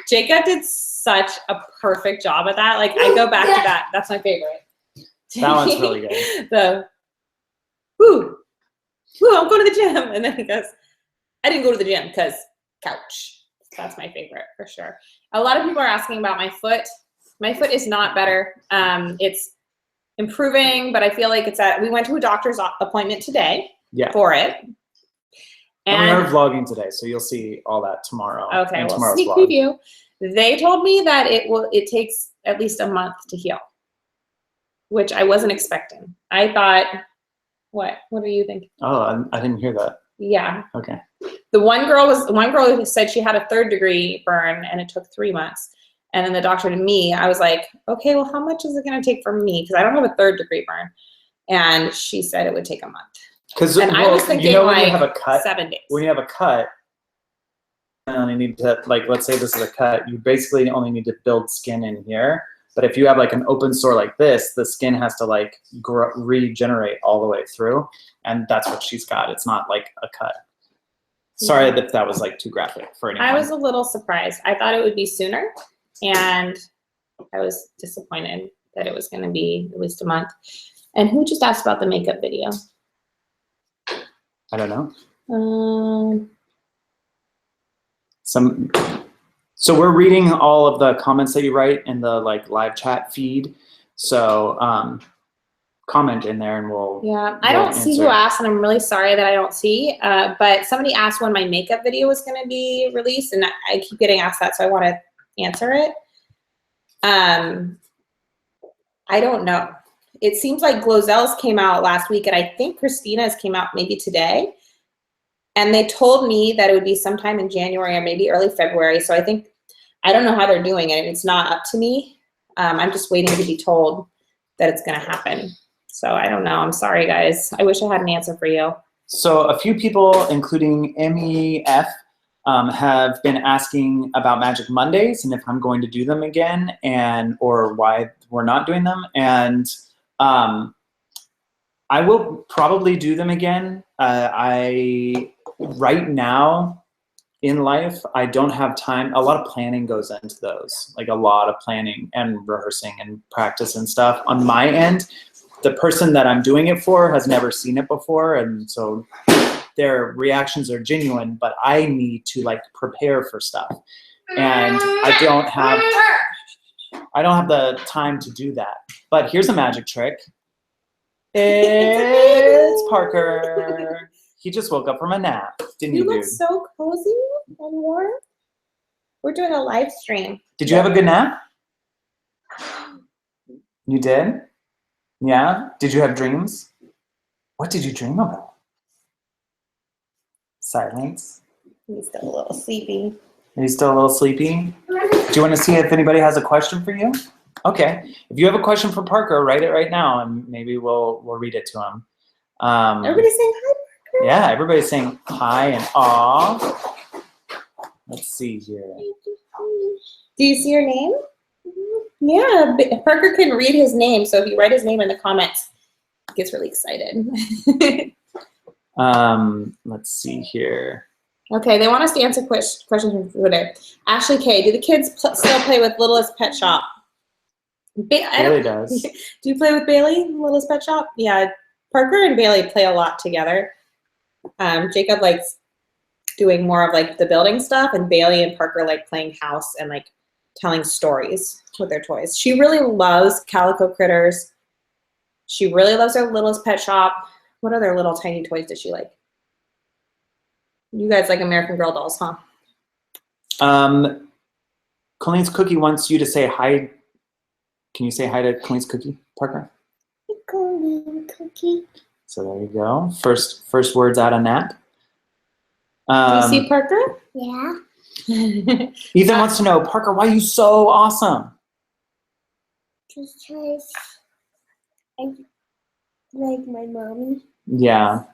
Jacob did such a perfect job at that. Like, I go back to that. That's my favorite. That one's really good. Woo, I'm going to the gym. And then he goes, I didn't go to the gym because couch. That's my favorite for sure. A lot of people are asking about my foot. My foot is not better. It's improving, but I feel like we went to a doctor's appointment today for it. And we're vlogging today, so you'll see all that tomorrow. Okay, well, sneak preview. They told me that it takes at least a month to heal, which I wasn't expecting. I thought, what do you think? Oh, I didn't hear that. Yeah. Okay. The one girl said she had a 3rd-degree burn and it took 3 months. And then the doctor to me, I was like, okay, well, how much is it going to take for me? Because I don't have a 3rd-degree burn. And she said it would take a month. I was thinking when you have a cut, 7 days. When you have a cut, you only need to, like, let's say this is a cut, you basically only need to build skin in here. But if you have like an open sore like this, the skin has to like regenerate all the way through. And that's what she's got. It's not like a cut. Sorry if that was like too graphic for anyone. I was a little surprised. I thought it would be sooner. And I was disappointed that it was going to be at least a month. And who just asked about the makeup video? I don't know. Um, So we're reading all of the comments that you write in the like live chat feed. So comment in there and we'll. yeah, I don't see who asked, and I'm really sorry that I don't see. But somebody asked when my makeup video was going to be released, and I keep getting asked that, so I want to answer it. I don't know. It seems like Glozell's came out last week, and I think Christina's came out maybe today. And they told me that it would be sometime in January or maybe early February. So I don't know how they're doing it. It's not up to me. I'm just waiting to be told that it's going to happen. So I don't know. I'm sorry, guys. I wish I had an answer for you. So a few people, including MEF, have been asking about Magic Mondays and if I'm going to do them again or why we're not doing them. And I will probably do them again. Right now in life, I don't have time. A lot of planning goes into those, like a lot of planning and rehearsing and practice and stuff. On my end, the person that I'm doing it for has never seen it before, and so their reactions are genuine, but I need to like prepare for stuff. And I don't have the time to do that. But here's a magic trick. It's Parker. He just woke up from a nap, didn't you, dude? You look so cozy and warm. We're doing a live stream. Did you have a good nap? You did? Yeah? Did you have dreams? What did you dream about? Silence. He's still a little sleepy. Are you still a little sleepy? Do you want to see if anybody has a question for you? Okay. If you have a question for Parker, write it right now, and maybe we'll read it to him. Everybody's saying hi, Parker. Yeah, everybody's saying hi and aw. Let's see here. Do you see your name? Yeah, Parker can read his name, so if you write his name in the comments, he gets really excited. Let's see here. Okay, they want us to answer questions from Twitter. Ashley K, do the kids still play with Littlest Pet Shop? Bailey does. Do you play with Bailey, Littlest Pet Shop? Yeah, Parker and Bailey play a lot together. Jacob likes doing more of like the building stuff, and Bailey and Parker like playing house and like telling stories with their toys. She really loves Calico Critters. She really loves her Littlest Pet Shop. What other little tiny toys does she like? You guys like American Girl dolls, huh? Colleen's Cookie wants you to say hi. Can you say hi to Colleen's Cookie, Parker? Colleen Cookie. So there you go. First words out of nap. Do you see Parker? Yeah. Ethan wants to know, Parker, why are you so awesome? Because I like my mommy. Yeah.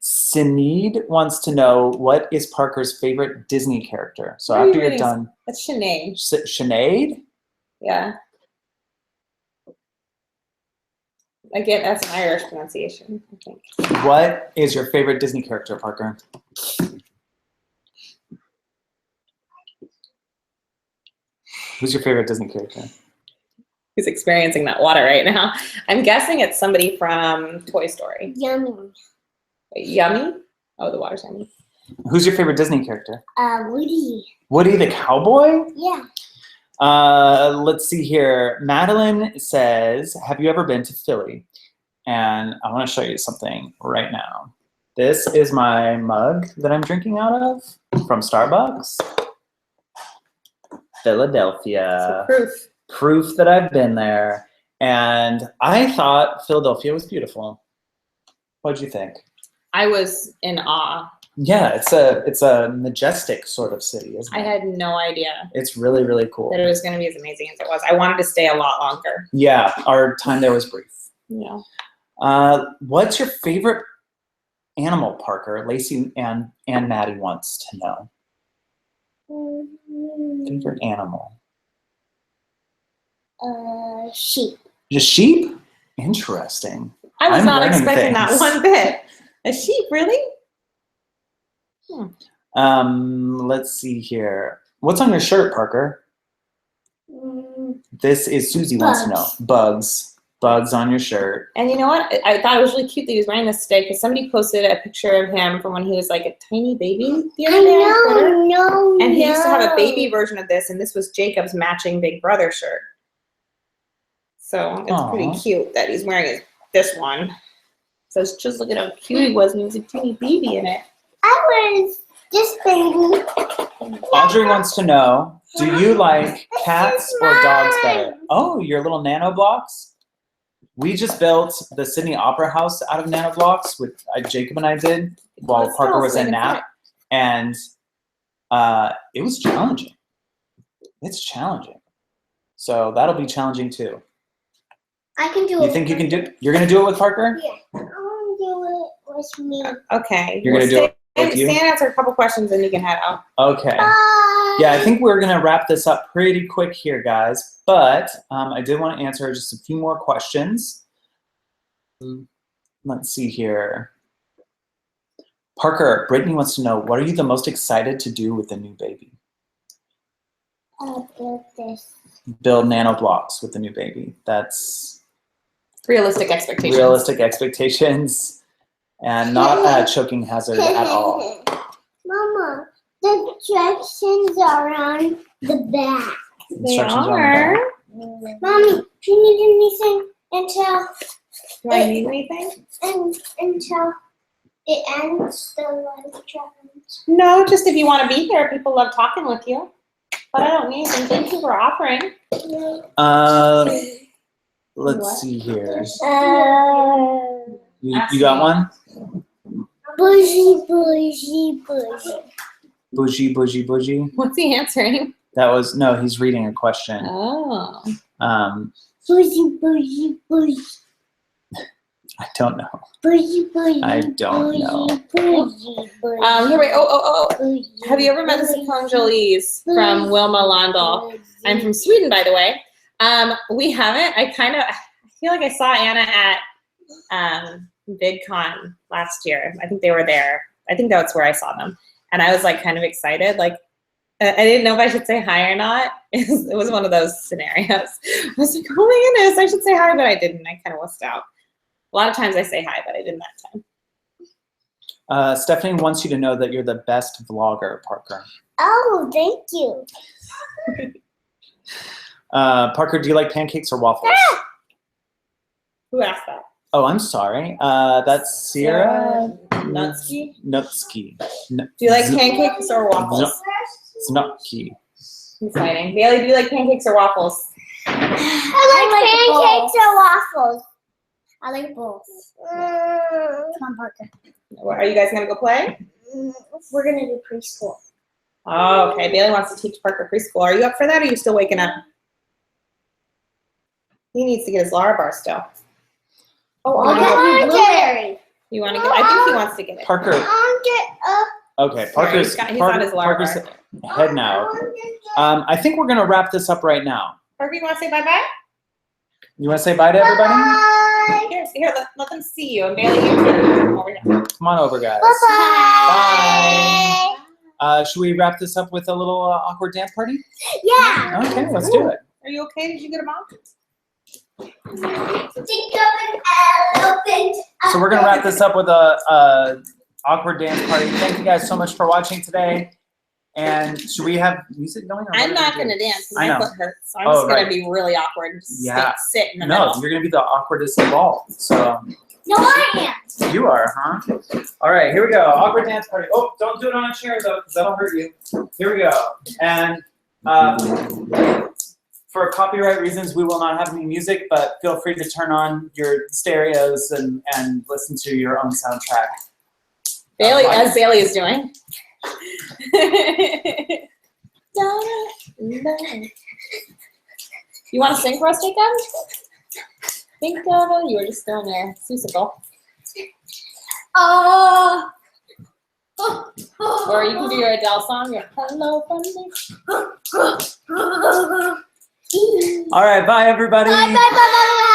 Sinead wants to know, what is Parker's favorite Disney character? So after you're done. That's Sinead. Sinead? Yeah. Again, that's an Irish pronunciation, I think. What is your favorite Disney character, Parker? Who's your favorite Disney character? He's experiencing that water right now. I'm guessing it's somebody from Toy Story. Yummy. Yummy? Oh, the water's yummy. Who's your favorite Disney character? Woody. Woody the cowboy? Yeah. Let's see here. Madeline says, have you ever been to Philly? And I want to show you something right now. This is my mug that I'm drinking out of from Starbucks. Philadelphia. So Proof that I've been there. And I thought Philadelphia was beautiful. What'd you think? I was in awe. Yeah, it's a majestic sort of city, isn't it? I had no idea It's really, really cool. that it was going to be as amazing as it was. I wanted to stay a lot longer. Yeah, our time there was brief. Yeah. What's your favorite animal, Parker? Lacey and Maddie wants to know. Favorite animal? Sheep. Just sheep? Interesting. I was I'm not learning expecting that things. one bit. A sheep, really? Let's see here. What's on your shirt, Parker? This is Susie wants to know. Bugs. Bugs on your shirt. And you know what? I thought it was really cute that he was wearing this today because somebody posted a picture of him from when he was like a tiny baby the other day on Twitter. No. And he used to have a baby version of this, and this was Jacob's matching Big Brother shirt. So it's pretty cute that he's wearing this one. So just look at how cute he was when he was a teeny baby in it. I was this baby. Audrey wants to know, do you like cats or dogs better? Oh, your little nano blocks? We just built the Sydney Opera House out of nano blocks, which Jacob and I did while Parker was in nap. And it was challenging. It's challenging. So that'll be challenging too. I can do it. You think you can do it? You're going to do it with Parker? Yeah. I want to do it with me. Okay. You're going to do it with you? Stand answer a couple questions and you can head out. Okay. Bye. Yeah, I think we're going to wrap this up pretty quick here, guys. But I did want to answer just a few more questions. Let's see here. Parker, Brittany wants to know, what are you the most excited to do with the new baby? Build this. Build nano blocks with the new baby. That's Realistic expectations. realistic expectations and not a choking hazard at all. Mama, the directions are on the back. They Instructions on the are. back. Mommy, do you need anything until Do I need anything? until it ends the live challenge? No, just if you want to be here. People love talking with you. But I don't need anything. Thank you for offering. Let's see here. Uh, You got one? Bougie, bougie, bougie. Bougie, bougie, bougie. What's he answering? That was, no, he's reading a question. Oh. Bougie, bougie, bougie. I don't know. Bougie, bougie. I don't know. Bougie, bougie. Here, wait. Oh. Bougie, Have you ever met the Sakonjalis from Wilma Landal? I'm from Sweden, by the way. We haven't. I feel like I saw Anna at VidCon last year. I think they were there. I think that's where I saw them. And I was like kind of excited. Like, I didn't know if I should say hi or not. It was one of those scenarios. I was like, oh my goodness, I should say hi, but I didn't. I kind of wussed out. A lot of times I say hi, but I didn't that time. Stephanie wants you to know that you're the best vlogger, Parker. Oh, thank you. Parker, do you like pancakes or waffles? Who asked that? Oh, I'm sorry. That's Sierra Nutsky. Nutsky. Do you like pancakes or waffles? Snutky. Exciting. Bailey, do you like pancakes or waffles? I like pancakes or waffles. I like both. Come on, Parker. Are you guys going to go play? We're going to do preschool. Oh, okay. Bailey wants to teach Parker preschool. Are you up for that or are you still waking up? He needs to get his Lara still. Oh, I'll get my blueberry. You want to get? I think he wants to get it. Parker. I'll get Okay, Parker's, he's on his Lara Parker's head now. I think we're going to wrap this up right now. Parker, you want to say bye-bye? You want to say bye to everybody? Bye. Here, let them see you. And Bailey, you too. Over here. Come on over, guys. Bye. Bye. Should we wrap this up with a little awkward dance party? Yeah. Okay, let's do it. Are you okay? Did you get a mom? Think of an elephant. So we're going to wrap this up with a awkward dance party. Thank you guys so much for watching today. And should we have music going? Or I'm not going to dance because I my know. foot hurts. So I'm just going to be really awkward and just Yeah. sit in the No, middle. you're going to be the awkwardest of all. So No, I am. you are, huh? All right, here we go. Awkward dance party. Oh, don't do it on a chair, though, because that'll hurt you. Here we go. And for copyright reasons, we will not have any music, but feel free to turn on your stereos and listen to your own soundtrack. Bailey, as Bailey is doing. You want to sing for us, Jacob? Think of it. You were just doing there. Susical. Or you can do your Adele song. Your Hello Funny. All right, bye, everybody. Bye.